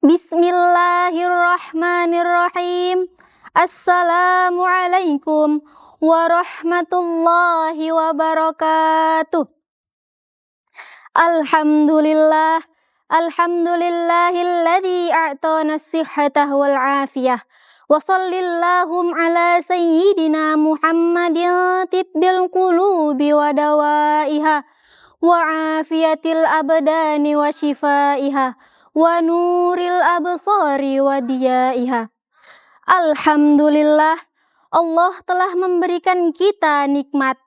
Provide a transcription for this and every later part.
Bismillahirrahmanirrahim. Assalamualaikum warahmatullahi wabarakatuh. Alhamdulillah, alhamdulillahilladzi a'tana as-sihhata wal afiyah. Wa shallallahum ala sayyidina Muhammadin tibbil qulubi wa dawaiha wa afiyatil abdani wa shifaiha wa nuril absari wa diyaiha. Alhamdulillah, Allah telah memberikan kita nikmat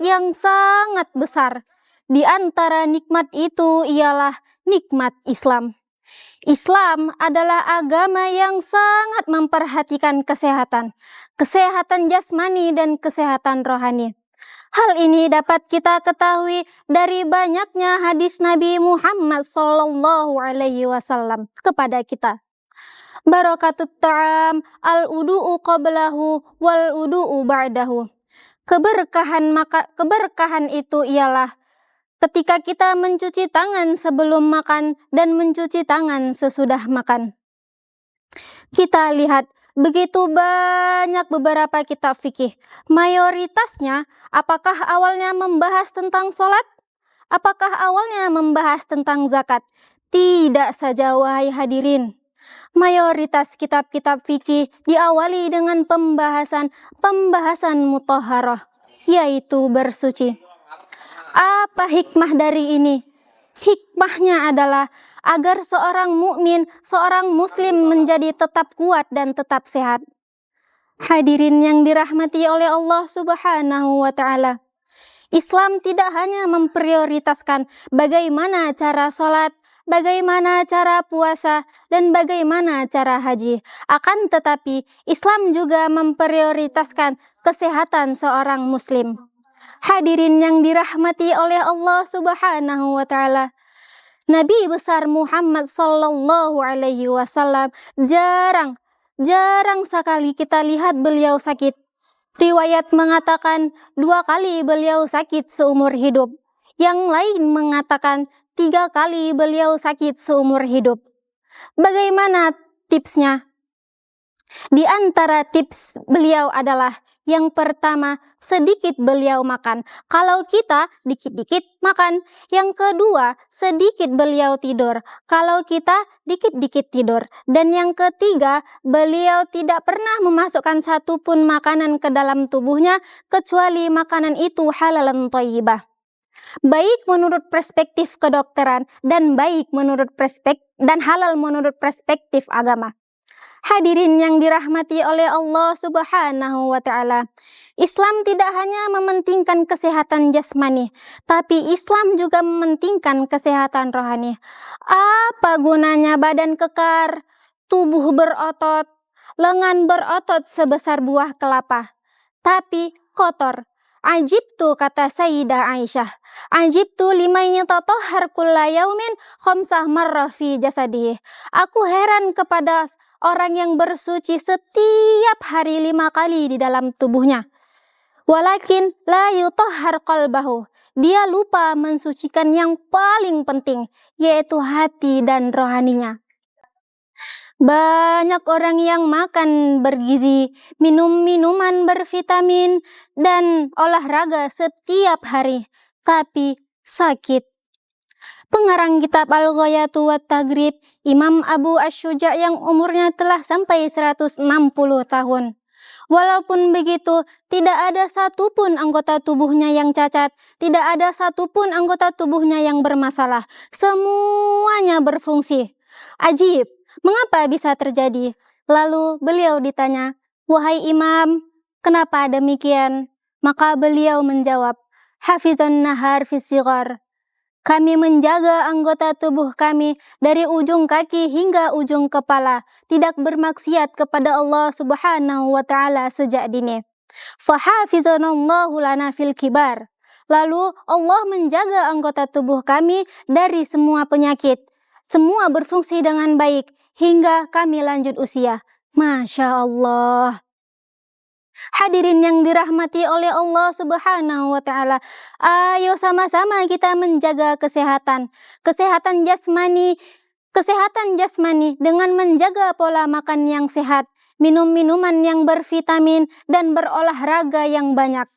yang sangat besar. Di antara nikmat itu ialah nikmat Islam. Islam adalah agama yang sangat memperhatikan kesehatan jasmani dan kesehatan rohani. Hal ini dapat kita ketahui dari banyaknya hadis Nabi Muhammad SAW kepada kita. Barakatut ta'am al-udu'u qablahu wal-udu'u ba'dahu. Keberkahan itu ialah ketika kita mencuci tangan sebelum makan dan mencuci tangan sesudah makan. Kita lihat begitu banyak beberapa kitab fikih. Mayoritasnya apakah awalnya membahas tentang sholat? Apakah awalnya membahas tentang zakat? Tidak saja wahai hadirin. Mayoritas kitab-kitab fikih diawali dengan pembahasan mutahharah, yaitu bersuci. Apa hikmah dari ini? Hikmahnya adalah agar seorang mukmin, seorang muslim menjadi tetap kuat dan tetap sehat. Hadirin yang dirahmati oleh Allah Subhanahu wa ta'ala. Islam tidak hanya memprioritaskan bagaimana cara sholat, bagaimana cara puasa, dan bagaimana cara haji. Akan tetapi Islam juga memprioritaskan kesehatan seorang muslim. Hadirin yang dirahmati oleh Allah Subhanahu wa ta'ala. Nabi besar Muhammad sallallahu alaihi wasallam jarang sekali kita lihat beliau sakit. Riwayat mengatakan 2 kali beliau sakit seumur hidup. Yang lain mengatakan 3 kali beliau sakit seumur hidup. Bagaimana tipsnya? Di antara tips beliau adalah yang pertama, sedikit beliau makan. Kalau kita dikit-dikit makan. Yang kedua, sedikit beliau tidur. Kalau kita dikit-dikit tidur. Dan yang ketiga, beliau tidak pernah memasukkan satupun makanan ke dalam tubuhnya kecuali makanan itu halalan thayyibah. Baik menurut perspektif kedokteran dan halal menurut perspektif agama. Hadirin yang dirahmati oleh Allah Subhanahu wa ta'ala. Islam tidak hanya mementingkan kesehatan jasmani, tapi Islam juga mementingkan kesehatan rohani. Apa gunanya badan kekar, tubuh berotot, lengan berotot sebesar buah kelapa, tapi kotor? Ajibtu, kata Sayyidah Aisyah. Ajibtu liman yatatahhar kulla yaumin khamsah marrah fi jasadihi. Aku heran kepada orang yang bersuci setiap hari 5 kali di dalam tubuhnya. Walakin la yutahhar qalbahu. Dia lupa mensucikan yang paling penting, yaitu hati dan rohaninya. Banyak orang yang makan bergizi, minum minuman bervitamin, dan olahraga setiap hari, tapi sakit. Pengarang kitab Al-Ghayatu wa Taghrib, Imam Abu Asy-Syuja' yang umurnya telah sampai 160 tahun. Walaupun begitu, tidak ada satupun anggota tubuhnya yang cacat, tidak ada satupun anggota tubuhnya yang bermasalah. Semuanya berfungsi. Ajib, mengapa bisa terjadi? Lalu beliau ditanya, wahai imam, kenapa demikian? Maka beliau menjawab, hafizan nahar fi sighar. Kami menjaga anggota tubuh kami dari ujung kaki hingga ujung kepala, tidak bermaksiat kepada Allah Subhanahu wa ta'ala sejak dini. Fahafizanallahu lana fil kibar. Lalu Allah menjaga anggota tubuh kami dari semua penyakit. Semua berfungsi dengan baik hingga kami lanjut usia. Masya Allah. Hadirin yang dirahmati oleh Allah Subhanahu wa ta'ala, ayo sama-sama kita menjaga kesehatan jasmani, Kesehatan jasmani dengan menjaga pola makan yang sehat, minum minuman yang bervitamin, dan berolahraga yang banyak.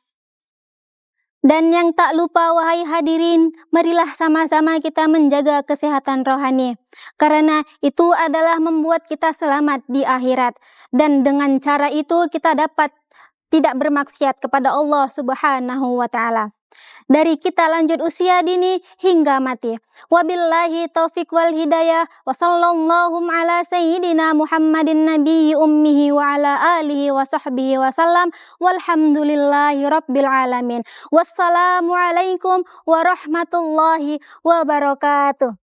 Dan yang tak lupa wahai hadirin, marilah sama-sama kita menjaga kesehatan rohani. Karena itu adalah membuat kita selamat di akhirat. Dan dengan cara itu kita dapat tidak bermaksiat kepada Allah Subhanahu wa Ta'ala. Dari kita lanjut usia dini hingga mati. Wabillahi taufiq wal hidayah. Wa sallallahu ala sayyidina Muhammadin nabiyyi ummihi wa ala alihi wa sahbihi wa sallam. Walhamdulillahi rabbil alamin. Wassalamualaikum warahmatullahi wabarakatuh.